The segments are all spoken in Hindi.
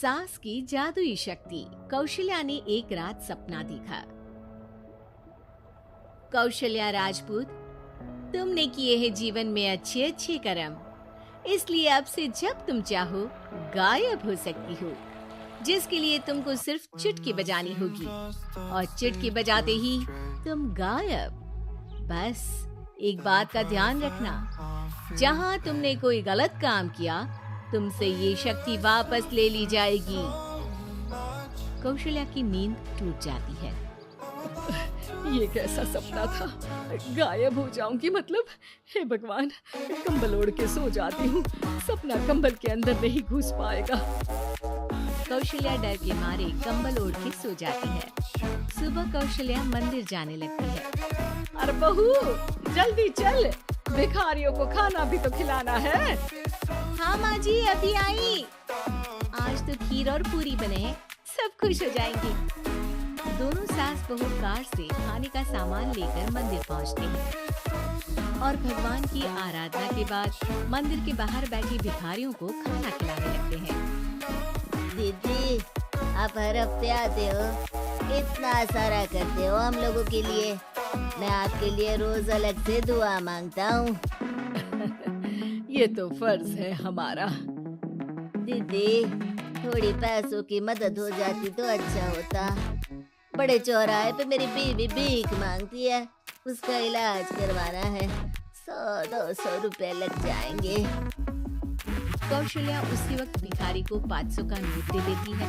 सास की जादुई शक्ति। कौशल्या ने एक रात सपना देखा। कौशल्या राजपूत, तुमने किए हैं जीवन में अच्छे अच्छे कर्म, इसलिए अब से जब तुम चाहो गायब हो सकती हो, जिसके लिए तुमको सिर्फ चुटकी बजानी होगी और चुटकी बजाते ही तुम गायब। बस एक बात का ध्यान रखना, जहाँ तुमने कोई गलत काम किया तुमसे ये शक्ति वापस ले ली जाएगी। कौशल्या की नींद टूट जाती है। ये कैसा सपना था? गायब हो जाऊंगी मतलब? हे भगवान, कंबल ओढ़ के सो जाती हूँ, सपना कंबल के अंदर नहीं घुस पाएगा। कौशल्या डर के मारे कंबल ओढ़ के सो जाती है। सुबह कौशल्या मंदिर जाने लगती है। अरे बहू, जल्दी चल, भिखारियों को खाना भी तो खिलाना है। हाँ माँ जी, अभी आई। आज तो खीर और पूरी बने हैं, सब खुश हो जाएंगे। दोनों सास बहू कार से खाने का सामान लेकर मंदिर पहुँचते हैं और भगवान की आराधना के बाद मंदिर के बाहर बैठे भिखारियों को खाना खिलाने लगते हैं। दीदी, आप हर हफ्ते आते हो, इतना सारा करते हो हम लोगों के लिए। मैं आपके लिए रोज अलग से दुआ मांगता हूँ। ये तो फर्ज है हमारा। दीदी, थोड़ी पैसों की मदद हो जाती तो अच्छा होता। बड़े चौराहे पे मेरी बीवी भीख मांगती है, उसका इलाज करवाना है, 100-200 रुपए लग जाएंगे। कौशल्या उसी वक्त भिखारी को 500 का नोट दे देती है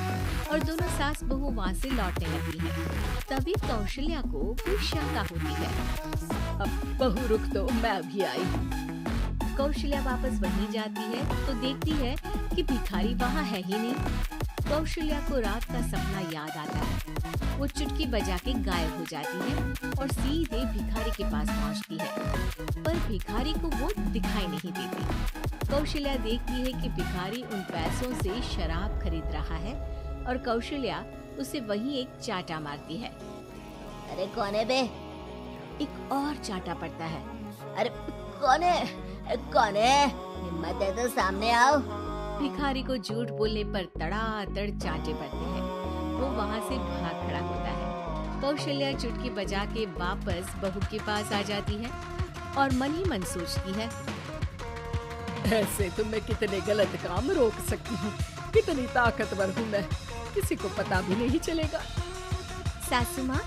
और दोनों सास बहू वहाँ से लौटने लगती हैं। तभी कौशल्या को कोई शंका होती है। अब बहू रुक, तो मैं अभी आई। कौशल्या वापस वहीं जाती है तो देखती है कि भिखारी वहाँ है ही नहीं। कौशल्या को रात का सपना याद आता है। वो चुटकी बजा के गायब हो जाती है और सीधे भिखारी के पास पहुँचती है, पर भिखारी को वो दिखाई नहीं देती। कौशल्या देखती है कि भिखारी उन पैसों से शराब खरीद रहा है और कौशल्या उसे वहीं एक चाटा मारती है। अरे कौन है बे? एक और चाटा पड़ता है। अरे कौन है? कौन है? हिम्मत है तो सामने आओ। भिखारी को झूठ बोलने पर तड़ातड़ चाटे पड़ते हैं। वो वहाँ से भाग खड़ा होता है। कौशल्या चुटकी बजा के वापस बहू के पास आ जाती है और मन ही मन सोचती है, ऐसे तो मैं कितने गलत काम रोक सकती हूँ, कितनी ताकतवर हूँ मैं, किसी को पता भी नहीं चलेगा। सासू माँ,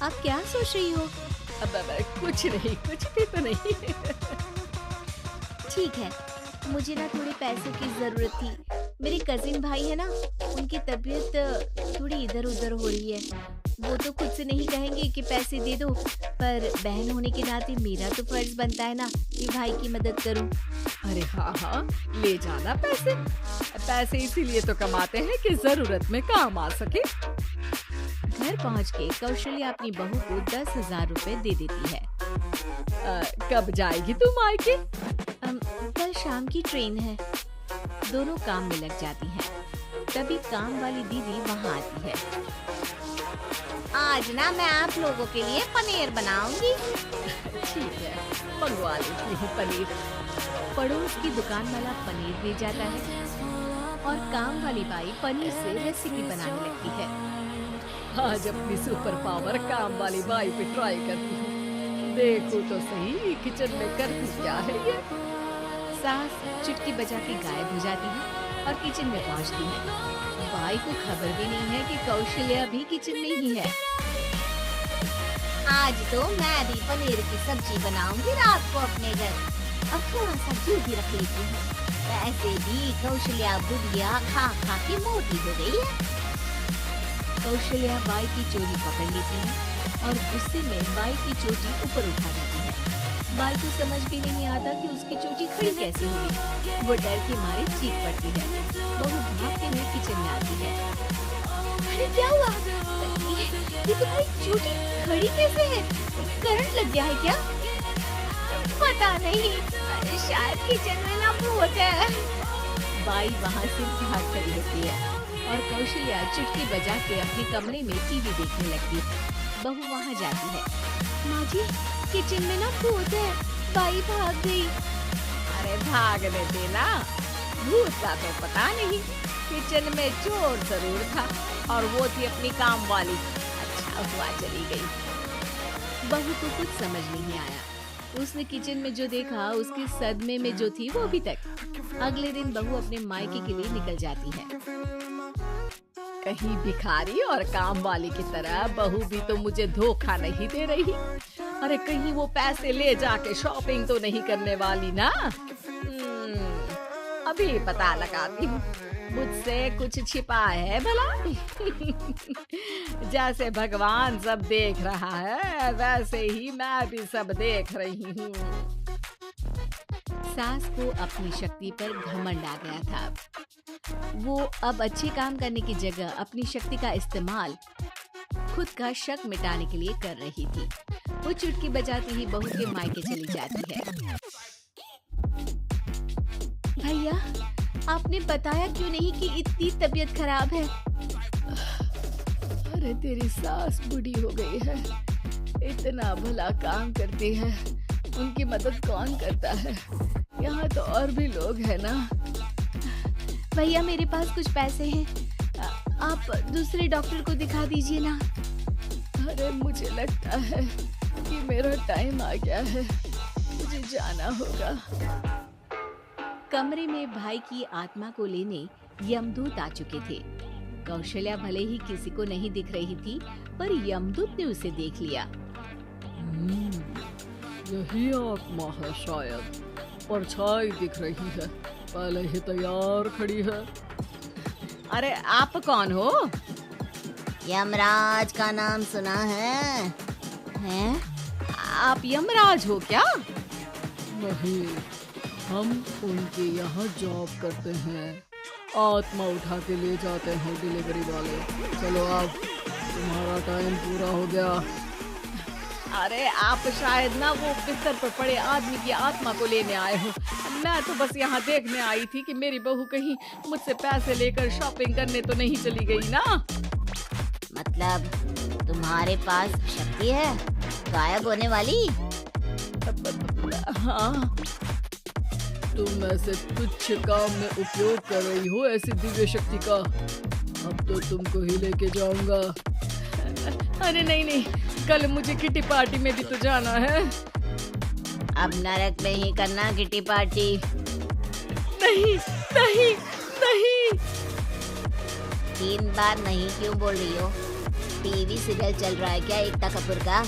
आप क्या सोच रही हो? अब कुछ नहीं, कुछ भी तो नहीं। ठीक है, मुझे ना थोड़े पैसों की जरूरत थी। मेरे कजिन भाई है ना, उनकी तबीयत थोड़ी इधर उधर हो रही है। वो तो खुद से नहीं कहेंगे कि पैसे दे दो, पर बहन होने के नाते मेरा तो फर्ज बनता है ना कि भाई की मदद करूं। अरे हाँ हाँ, ले जाना पैसे। पैसे इसीलिए तो कमाते हैं कि जरूरत में काम आ सके। घर पहुंच के कौशल्या अपनी बहू को 10,000 रुपए दे देती है। कब जाएगी तू मायके? कल शाम की ट्रेन है। दोनों काम में लग जाती हैं। तभी काम वाली दीदी वहाँ आती है। आज ना मैं आप लोगों के लिए पनीर बनाऊंगी। ठीक है, मंगवा लेती हूँ पनीर। पड़ोस की दुकान वाला पनीर दे जाता है और काम वाली बाई पनीर से रेसिपी बनाने लगती है। आज अपनी सुपर पावर काम वाली बाई पे ट्राई करती हूँ। देखो तो सही, किचन में करती क्या है ये। सास चुटकी बजा के गायब हो जाती है और किचन में पहुंचती है। बाई को खबर भी नहीं है कि कौशल्या भी किचन में ही है। आज तो मैं भी पनीर की सब्जी बनाऊंगी रात को अपने घर। अब थोड़ा सा घी भी रख लेती हूँ। वैसे भी कौशल्या बुढ़िया खा खा के मोटी हो गई है। कौशल्या बाई की चोरी पकड़ लेती है और गुस्से में बाई की चोटी ऊपर उठा देती है। बाई को समझ भी नहीं आता कि उसकी चोटी खड़ी कैसे हुई। वो डर के मारे चीख पड़ती है। बहू भागते हुए किचन में आती है। अरे क्या हुआ? ये तुम्हारी चोटी खड़ी कैसे है? करंट लग गया है क्या? पता नहीं, शायद किचन में ना भूत है। बाई वहाँ से भाग खड़ी होती है और कौशल्या चुटकी बजा के अपने कमरे में टीवी देखने लगती है। बहू वहाँ जाती है। माँ जी, किचन में ना भूत है, बाई भाग गई। अरे भागने देना, भूत का तो पता नहीं, किचन में चोर जरूर था और वो थी अपनी काम वाली। अच्छा हुआ चली गई। बहू को कुछ समझ नहीं आया। उसने किचन में जो देखा उसके सदमे में जो थी वो अभी तक। अगले दिन बहू अपने मायके के लिए निकल जाती है। कहीं भिखारी और काम वाली की तरह बहू भी तो मुझे धोखा नहीं दे रही। अरे कहीं वो पैसे ले जाके शॉपिंग तो नहीं करने वाली ना। अभी पता लगाती हूँ, मुझसे कुछ छिपा है भला। जैसे भगवान सब देख रहा है वैसे ही मैं भी सब देख रही हूँ। सास को अपनी शक्ति पर घमंड आ गया था। वो अब अच्छे काम करने की जगह अपनी शक्ति का इस्तेमाल खुद का शक मिटाने के लिए कर रही थी। वो चुटकी बजाती ही बहू के मायके चली जाती है। भैया, आपने बताया क्यों नहीं कि इतनी तबीयत खराब है? अरे तेरी सास बूढ़ी हो गई है, इतना भला काम करती है, उनकी मदद कौन करता है? यहाँ तो और भी लोग हैं ना। भैया मेरे पास कुछ पैसे हैं, आप दूसरे डॉक्टर को दिखा दीजिए ना। अरे मुझे लगता है कि मेरा टाइम आ गया है, मुझे जाना होगा। कमरे में भाई की आत्मा को लेने यमदूत आ चुके थे। कौशल्या भले ही किसी को नहीं दिख रही थी, पर यमदूत ने उसे देख लिया। यही आत्मा है शायद, परछाई दिख रही है, पहले ही तैयार खड़ी है। अरे आप कौन हो? यमराज का नाम सुना है? हैं? आप यमराज हो क्या? नहीं, हम उनके यहाँ जॉब करते हैं, आत्मा उठा के ले जाते हैं डिलीवरी वाले। चलो अब तुम्हारा टाइम पूरा हो गया। अरे आप शायद ना वो बिस्तर पर पड़े आदमी की आत्मा को लेने आए हो। मैं तो बस यहाँ देखने आई थी कि मेरी बहू कहीं मुझसे पैसे लेकर शॉपिंग करने तो नहीं चली गई ना। मतलब तुम्हारे पास शक्ति है गायब होने वाली? हाँ, तुम ऐसे तुच्छ काम में उपयोग कर रही हो ऐसी दिव्य शक्ति का। अब तो तुमको ही लेके जाऊंगा। अरे नहीं, कल मुझे किटी पार्टी में भी तो जाना है। अब नरक में ही करना किटी पार्टी। नहीं। 3 बार नहीं क्यों बोल रही हो? टीवी सीरियल चल रहा है क्या एकता कपूर का?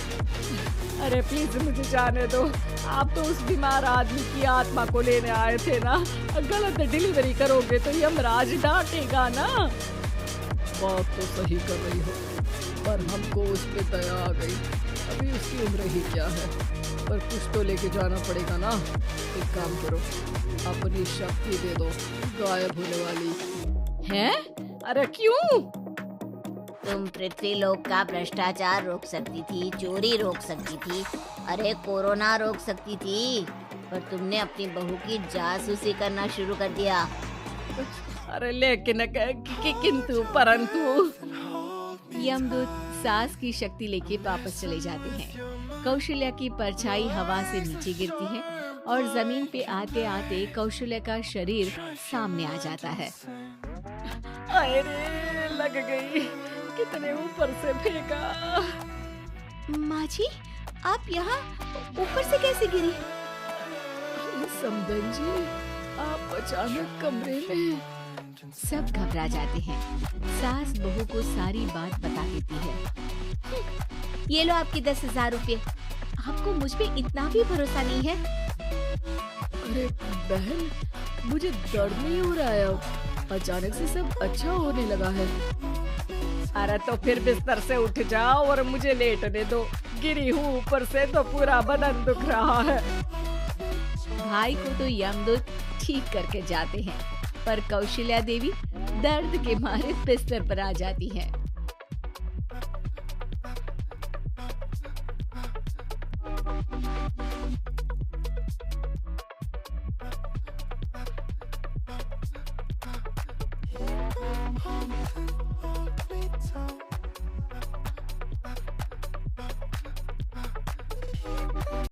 अरे प्लीज मुझे जाने दो। आप तो उस बीमार आदमी की आत्मा को लेने आए थे ना। गलत डिलीवरी करोगे तो यमराज डांटेगा ना। बात तो सही कर रही हो, पर हमको उस पे दया आ गई। अभी उसकी उम्र ही क्या है, पर कुछ तो लेके जाना पड़ेगा ना। एक काम करो, अपनी शक्ति दे दो गायब होने वाली। हैं? अरे क्यों? तुम पृथ्वीलोक का भ्रष्टाचार रोक सकती थी, चोरी रोक सकती थी, अरे कोरोना रोक सकती थी, पर तुमने अपनी बहू की जासूसी करना शुरू कर दिया। अरे लेकिन किंतु परंतु यमदूत सास की शक्ति लेके वापस चले जाते हैं। कौशल्या की परछाई हवा से नीचे गिरती है और जमीन पे आते आते कौशल्या का शरीर सामने आ जाता है। अरे लग गई, कितने ऊपर से फेंका। माँ जी, आप यहाँ ऊपर से कैसे गिरी? समधन जी, आप अचानक कमरे में। सब घबरा जाते हैं। सास बहू को सारी बात बता देती है। ये लो आपके 10,000 रुपये। आपको मुझ पे इतना भी भरोसा नहीं है? अरे बहन, मुझे दर्द नहीं हो रहा है, अचानक से सब अच्छा होने लगा है। अरे तो फिर बिस्तर से उठ जाओ और मुझे लेटने दो। गिरी हूँ ऊपर से तो पूरा बदन दुख रहा है। भाई को तो यमदूत ठीक करके जाते हैं, पर कौशल्या देवी दर्द के मारे बिस्तर पर आ जाती है।